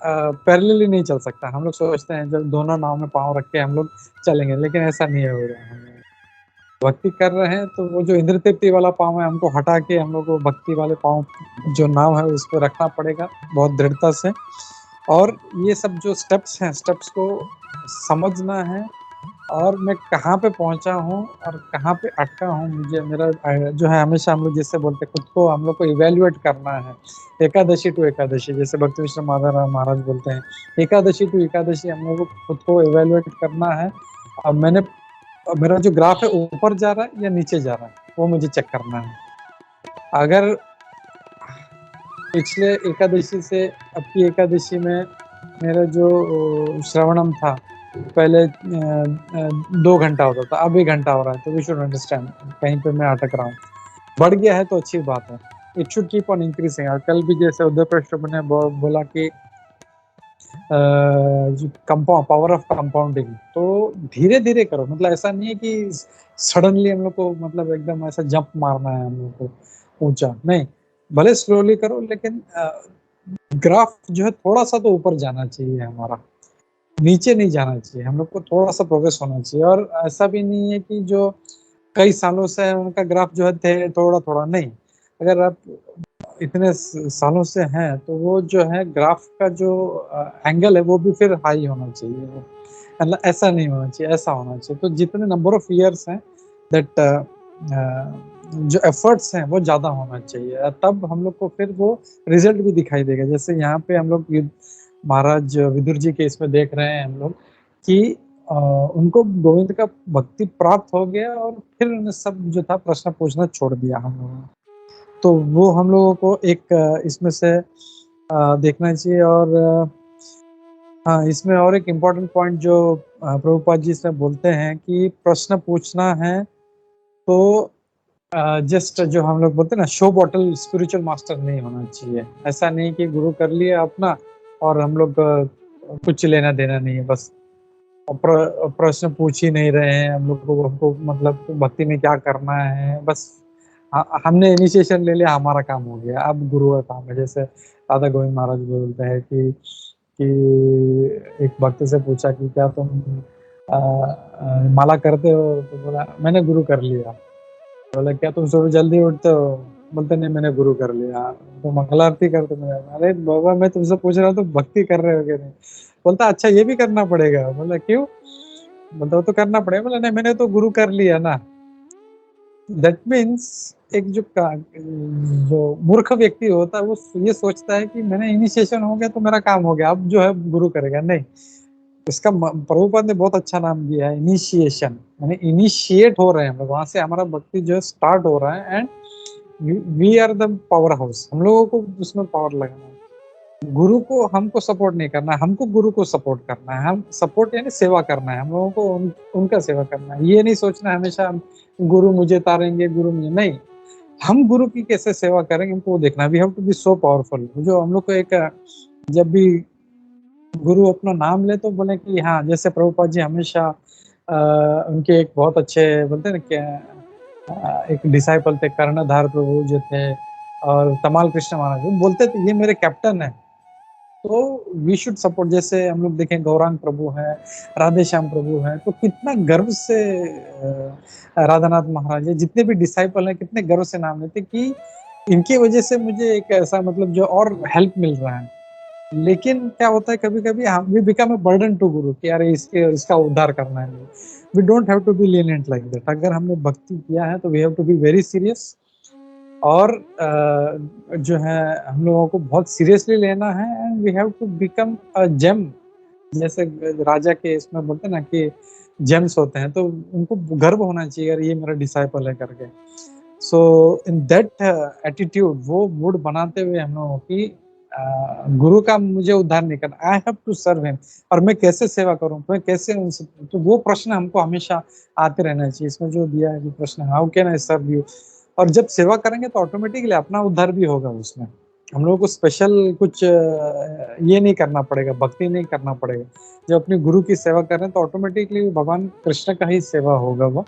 पैरेलली नहीं चल सकता। हम लोग सोचते हैं जब दोनों नाव में पाँव रख के हम लोग चलेंगे, लेकिन ऐसा नहीं हो रहा है। भक्ति कर रहे हैं तो वो जो इंद्र तृप्ति वाला पाँव है, हमको हटा के हम लोग को भक्ति वाले पाँव जो नाव है उस पर रखना पड़ेगा बहुत दृढ़ता से। और ये सब जो स्टेप्स हैं, स्टेप्स को समझना है, और मैं कहाँ पे पहुंचा हूँ और कहाँ पे अटका हूँ। मुझे मेरा जो है, हमेशा हम लोग जिससे बोलते खुद को, हम लोग को इवेल्युएट करना है। एकादशी टू एकादशी, जैसे भक्ति विश्वनाथ माधवराव महाराज बोलते हैं, एकादशी टू एकादशी हम लोग को खुद को इवेल्युएट करना है। अब मेरा जो ग्राफ है ऊपर जा रहा है या नीचे जा रहा है, वो मुझे चेक करना है। अगर पिछले एकादशी से अब की एकादशी में मेरा जो श्रवणम था, पहले 2 घंटा होता था, अब 1 घंटा हो रहा है, तो वी शुड अंडरस्टैंड कहीं पे मैं अटक रहा हूँ। बढ़ गया है तो अच्छी बात है, it should keep on increasing. और कल भी जैसे उद्धव प्रश्न ने बोला कि पावर ऑफ कंपाउंडिंग, तो धीरे धीरे करो। मतलब ऐसा नहीं है कि सडनली हम लोग को, मतलब एकदम ऐसा जंप मारना है हम लोग को ऊंचा, नहीं, भले स्लोली करो, लेकिन ग्राफ जो है थोड़ा सा तो ऊपर जाना चाहिए हमारा, नीचे नहीं जाना चाहिए। हम लोग को थोड़ा सा प्रोग्रेस होना चाहिए। और ऐसा भी नहीं है कि जो कई सालों से है उनका ग्राफ जो है थोड़ा थोड़ा, नहीं, अगर आप इतने सालों से हैं तो वो जो है ग्राफ का जो एंगल है वो भी फिर हाई होना चाहिए। मतलब ऐसा नहीं होना चाहिए, ऐसा होना चाहिए। तो जितने नंबर ऑफ ईयर्स हैं, दैट जो एफर्ट्स हैं वो ज़्यादा होना चाहिए, तब हम लोग को फिर वो रिजल्ट भी दिखाई देगा। जैसे यहाँ पे हम लोग महाराज विदुर जी के इसमें देख रहे हैं हम लोग कि उनको गोविंद का भक्ति प्राप्त हो गया, और फिर उन्हें सब जो था प्रश्न पूछना छोड़ दिया हम लोगों ने। तो वो हम लोगों को एक इसमें से देखना चाहिए। और हाँ, इसमें और एक इम्पोर्टेंट पॉइंट जो प्रभुपाद जी इसमें बोलते हैं कि प्रश्न पूछना है तो जस्ट जो हम लोग बोलते हैं ना, शो बॉटल स्पिरिचुअल मास्टर नहीं होना चाहिए। ऐसा नहीं कि गुरु कर लिया अपना और हम लोग कुछ लेना देना नहीं है, बस प्रश्न पूछ ही नहीं रहे हैं हम लोग को, हमको मतलब भक्ति में क्या करना है, बस हमने इनिशिएशन ले लिया, हमारा काम हो गया, अब गुरु का काम है। जैसे राधा गोविंद महाराज बोलते हैं कि एक भक्त से पूछा कि क्या तुम माला करते हो, तो बोला मैंने गुरु कर लिया। बोला क्या तुम सुबह जल्दी उठते हो, बोलते नहीं मैंने गुरु कर लिया। तो मंगला आरती करते, मैं अरे बाबा मैं तुमसे पूछ रहा हूँ तो भक्ति कर रहे हो कि नहीं। बोलता अच्छा ये भी करना पड़ेगा। बोला क्यों? बोलता वो तो करना पड़ेगा। बोला नहीं मैंने तो गुरु कर लिया ना। दैट मीन्स एक जो मूर्ख व्यक्ति होता है वो ये सोचता है कि मैंने इनिशिएशन हो गया तो मेरा काम हो गया, अब जो है गुरु करेगा। नहीं, इसका प्रभुपाद ने बहुत अच्छा नाम दिया है, इनिशिएशन। यानी इनिशिएट हो रहे हैं हम लोग, वहां से हमारा भक्ति जो है स्टार्ट हो रहा है। And we are the power house, हम लोगों को उसमें पावर लगाना है। गुरु को हमको सपोर्ट नहीं करना है, हमको गुरु को सपोर्ट करना है। हम सपोर्ट यानी सेवा करना है, हम लोगों को उनका सेवा करना है। ये नहीं सोचना है हमेशा गुरु मुझे तारेंगे, गुरु मुझे नहीं, हम गुरु की कैसे सेवा करेंगे हमको वो देखना। We have to be so powerful. जो हम लोग को एक जब भी गुरु अपना नाम ले तो बोले कि हाँ, जैसे प्रभुपाद जी हमेशा उनके एक बहुत अच्छे बोलते हैं ना क्या, एक डिसाइपल थे कर्णधार प्रभु जो थे, और तमाल कृष्ण महाराज, वो बोलते थे ये मेरे कैप्टन है, तो वी शुड सपोर्ट। जैसे हम लोग देखें गौरांग प्रभु है, राधे श्याम प्रभु है, तो कितना गर्व से राधानाथ महाराज है, जितने भी डिसाइपल हैं कितने गर्व से नाम लेते कि इनकी वजह से मुझे एक ऐसा मतलब जो और हेल्प मिल रहा है। लेकिन क्या होता है कभी कभी हम we become a burden to guru कि यार इसका उद्धार करना है। We don't have to be lenient like that. अगर हमने भक्ति किया है तो we have to be very serious, और जो है हम लोगों को बहुत सीरियसली लेना है। And we have to become a gem, जैसे राजा के इसमें बोलते हैं ना कि जेम्स होते हैं, तो उनको गर्व होना चाहिए यार ये मेरा डिसाइपल है करके। सो इन दैट एटीट्यूड, वो मूड बनाते हुए हम लोगों की गुरु का मुझे उद्धार नहीं करना, I have to serve him. और मैं कैसे सेवा करूं, मैं कैसे उनसे, तो वो प्रश्न हमको हमेशा आते रहना चाहिए। इसमें जो दिया है प्रश्न, how can I serve you. और जब सेवा करेंगे तो ऑटोमेटिकली अपना उद्धार भी होगा उसमें। हम लोगों को स्पेशल कुछ ये नहीं करना पड़ेगा, भक्ति नहीं करना पड़ेगा। जब अपने गुरु की सेवा कर रहे हैं तो ऑटोमेटिकली भगवान कृष्ण का ही सेवा होगा वो,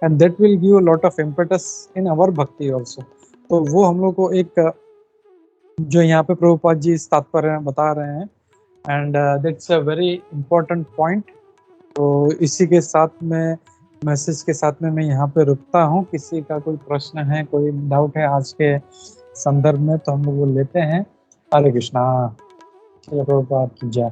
and that will give a lot of impetus in our bhakti also. तो वो हम लोग को एक जो यहाँ पे प्रभुपाद जी इस तात्पर्य में बता रहे हैं, and that's a very important point. तो इसी के साथ में, मैसेज के साथ में मैं यहाँ पे रुकता हूँ। किसी का कोई प्रश्न है, कोई डाउट है आज के संदर्भ में, तो हम लोग वो लेते हैं। हरे कृष्णा, प्रभुपाद की जय।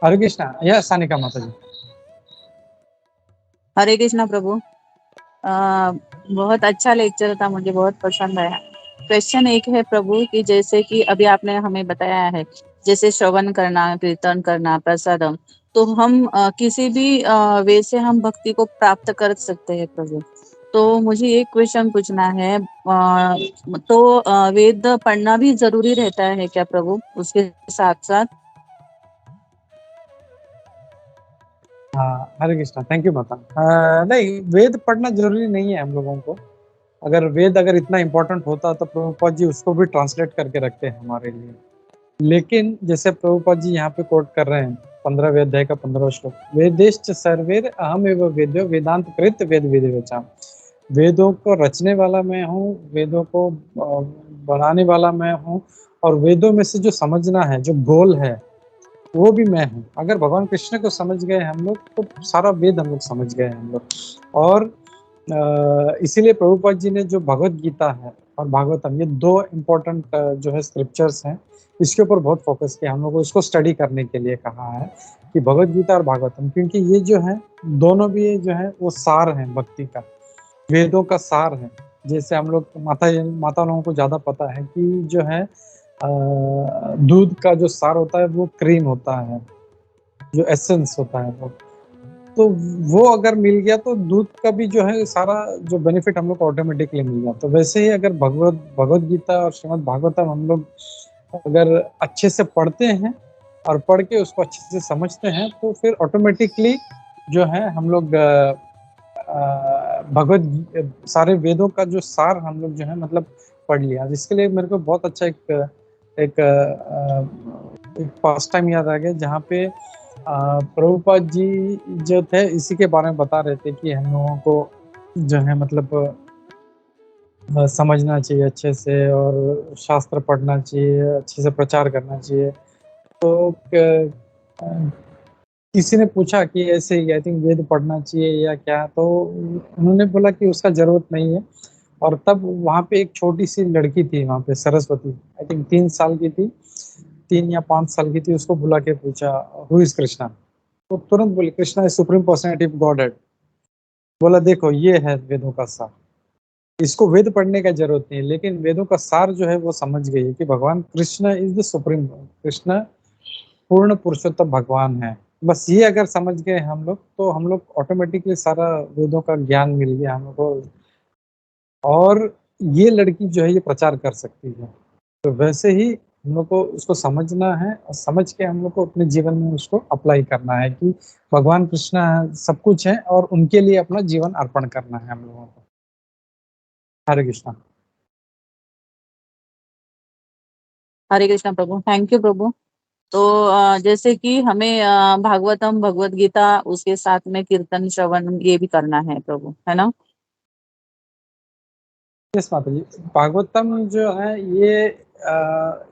हरे कृष्णा, यह सानिका माता जी। हरे कृष्णा प्रभु। बहुत अच्छा लेक्चर था, मुझे बहुत पसंद आया। क्वेश्चन एक है प्रभु कि जैसे कि अभी आपने हमें बताया है, जैसे श्रवण करना, कीर्तन करना, प्रसादम, तो हम किसी भी वे से हम भक्ति को प्राप्त कर सकते हैं प्रभु। तो मुझे एक क्वेश्चन पूछना है, वेद पढ़ना भी जरूरी रहता है क्या प्रभु उसके साथ साथ? हाँ, हरे कृष्णा, थैंक यू माता। नहीं, वेद पढ़ना जरूरी नहीं है हम लोगों को। अगर वेद अगर इतना इम्पोर्टेंट होता तो प्रभुपाद जी उसको भी ट्रांसलेट करके रखते हैं हमारे लिए। लेकिन जैसे प्रभुपाद जी यहाँ पे कोट कर रहे हैं 15वें अध्याय का 15वां श्लोक, वेदेश्च सर्वेर अहम एव वेद्यो वेदांत कृत वेद विदेवचाम। वेदों को रचने वाला मैं हूँ, वेदों को बढ़ाने वाला मैं हूँ, और वेदों में से जो समझना है, जो गोल है, वो भी मैं हूँ। अगर भगवान कृष्ण को समझ गए हम लोग तो सारा वेद हम लोग समझ गए हम लोग। और इसीलिए प्रभुपाद जी ने जो भगवत गीता है और भागवतम, ये दो इम्पोर्टेंट जो है स्क्रिप्चर्स हैं, इसके ऊपर बहुत फोकस किया हम लोग को, इसको स्टडी करने के लिए कहा है कि भगवत गीता और भागवतम, क्योंकि ये जो है दोनों भी जो है वो सार है भक्ति का, वेदों का सार है। जैसे हम लोग माता लोगों को ज्यादा पता है कि जो है दूध का जो सार होता है वो क्रीम होता है, जो एसेंस होता है वो, तो वो अगर मिल गया तो दूध का भी जो है सारा जो बेनिफिट हम लोग को ऑटोमेटिकली मिल गया। तो वैसे ही अगर भगवत गीता और श्रीमद् भागवतम हम लोग अगर अच्छे से पढ़ते हैं और पढ़ के उसको अच्छे से समझते हैं तो फिर ऑटोमेटिकली जो है हम लोग भगवत सारे वेदों का जो सार हम लोग जो है मतलब पढ़ लिया। जिसके लिए मेरे को बहुत अच्छा एक पास्ट टाइम याद आ गया, जहाँ पे प्रभुपाद जी जो थे इसी के बारे में बता रहे थे कि हम लोगों को जो है मतलब समझना चाहिए अच्छे से, और शास्त्र पढ़ना चाहिए, अच्छे से प्रचार करना चाहिए। तो किसी ने पूछा कि ऐसे ही आई थिंक वेद पढ़ना चाहिए या क्या, तो उन्होंने बोला कि उसका जरूरत नहीं है। और तब वहाँ पे एक छोटी सी लड़की थी, वहाँ पे सरस्वती, आई थिंक 3 साल की थी, 3 या 5 साल की थी। उसको बुला के पूछा हु इज कृष्णा, तो तुरंत बोली Krishna is supreme personality of God head. बोला देखो ये है वेदों का सार, इसको वेद पढ़ने का जरूरत नहीं है, लेकिन वेदों का सार जो है वो समझ गई है कि भगवान Krishna is the supreme, Krishna पूर्ण पुरुषोत्तम भगवान है। बस ये अगर समझ गए हम लोग तो हम लोग ऑटोमेटिकली सारा वेदों का ज्ञान मिल गया हम लोग को, और ये लड़की जो है ये प्रचार कर सकती है। तो वैसे ही हम लोग को उसको समझना है, और समझ के हम लोग को अपने जीवन में उसको अप्लाई करना है कि भगवान कृष्ण सब कुछ है और उनके लिए अपना जीवन अर्पण करना है हम लोगों को। हरे कृष्णा। हरे कृष्णा प्रभु, थैंक यू प्रभु। तो जैसे कि हमें भागवतम, भगवत गीता, उसके साथ में कीर्तन श्रवण ये भी करना है प्रभु, है ना? यस माता जी, भागवतम जो है ये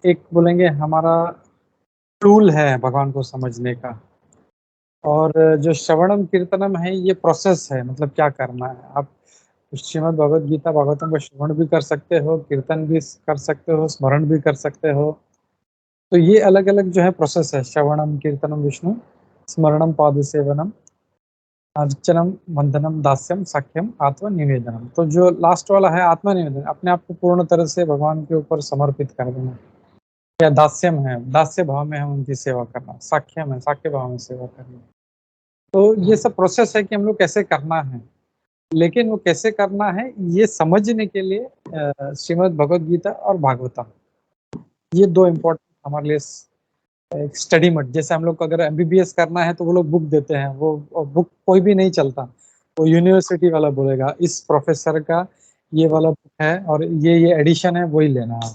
एक बोलेंगे हमारा टूल है भगवान को समझने का, और जो श्रवणम कीर्तनम है ये प्रोसेस है, मतलब क्या करना है। आप श्रीमद् भगवद गीता भागवतम का श्रवण भी कर सकते हो, कीर्तन भी कर सकते हो, स्मरण भी कर सकते हो। तो ये अलग अलग जो है प्रोसेस है, श्रवणम कीर्तनम विष्णु, स्मरणम पाद सेवनम, अर्चनम वंदनम दास्यम साख्यम आत्म निवेदनम। तो जो लास्ट वाला है आत्मा निवेदन, अपने आप को पूर्ण तरह से भगवान के ऊपर समर्पित कर देना, या दास्यम है, दास्य भाव में हम उनकी सेवा करना, साख्यम है, साख्य भाव में सेवा करना। तो ये सब प्रोसेस है कि हम लोग कैसे करना है, लेकिन वो कैसे करना है ये समझने के लिए श्रीमद् भगवद गीता और भागवतम, ये दो इम्पोर्टेंट हमारे लिए एक स्टडी मट। जैसे हम लोग को अगर एमबीबीएस करना है तो वो लोग बुक देते हैं, वो बुक कोई भी नहीं चलता, वो यूनिवर्सिटी वाला बोलेगा इस प्रोफेसर का ये वाला बुक है और ये एडिशन है, वही लेना है।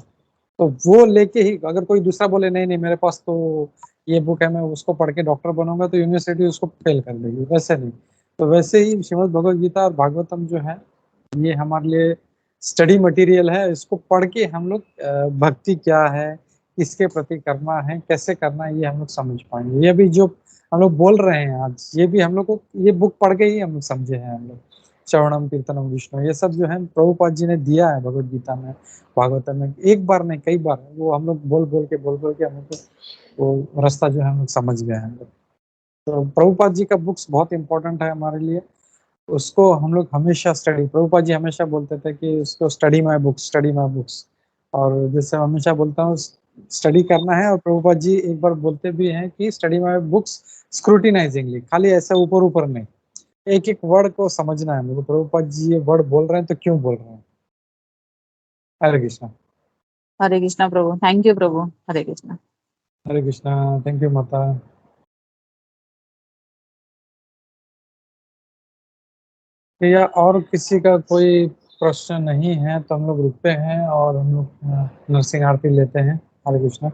तो वो लेके ही, अगर कोई दूसरा बोले नहीं नहीं मेरे पास तो ये बुक है, मैं उसको पढ़ के डॉक्टर बनूंगा, तो यूनिवर्सिटी उसको फेल कर देगी, वैसे नहीं। तो वैसे ही श्रीमद् भगवद गीता और भागवतम जो है ये हमारे लिए स्टडी मटेरियल है। इसको पढ़ के हम लोग भक्ति क्या है, किसके प्रति करना है, कैसे करना है, ये हम लोग समझ पाएंगे। ये भी जो हम लोग बोल रहे हैं आज, ये भी हम लोग को ये बुक पढ़ के ही हम लोग समझे हैं हम लोग। श्रवणम कीर्तनम विष्णु, ये सब जो है प्रभुपाद जी ने दिया है भगवद गीता में, भागवतम में, एक बार नहीं कई बार, वो हम लोग बोल बोल के हम लोग को वो रास्ता जो है हम लोग समझ गए हैं। तो प्रभुपाद जी का बुक्स बहुत इंपॉर्टेंट है हमारे लिए, उसको हम लोग हमेशा स्टडी, प्रभुपाद जी हमेशा बोलते थे कि उसको study my books, study my books. और जैसे मैं हमेशा बोलता हूँ स्टडी करना है, और प्रभुपाद जी एक बार बोलते भी हैं कि स्टडी माय बुक्स स्क्रूटिनाइजिंगली, खाली ऐसे ऊपर ऊपर नहीं, एक एक वर्ड को समझना है मुझे, प्रभुपाद जी ये वर्ड बोल रहे हैं तो क्यों बोल रहे हैं। हरे कृष्णा। हरे कृष्णा प्रभु, थैंक यू प्रभु। हरे कृष्णा। हरे कृष्णा, थैंक यू माता। या और किसी का कोई प्रश्न नहीं है तो हम लोग रुकते हैं और हम लोग नरसिंह आरती लेते हैं। हरे कृष्णा।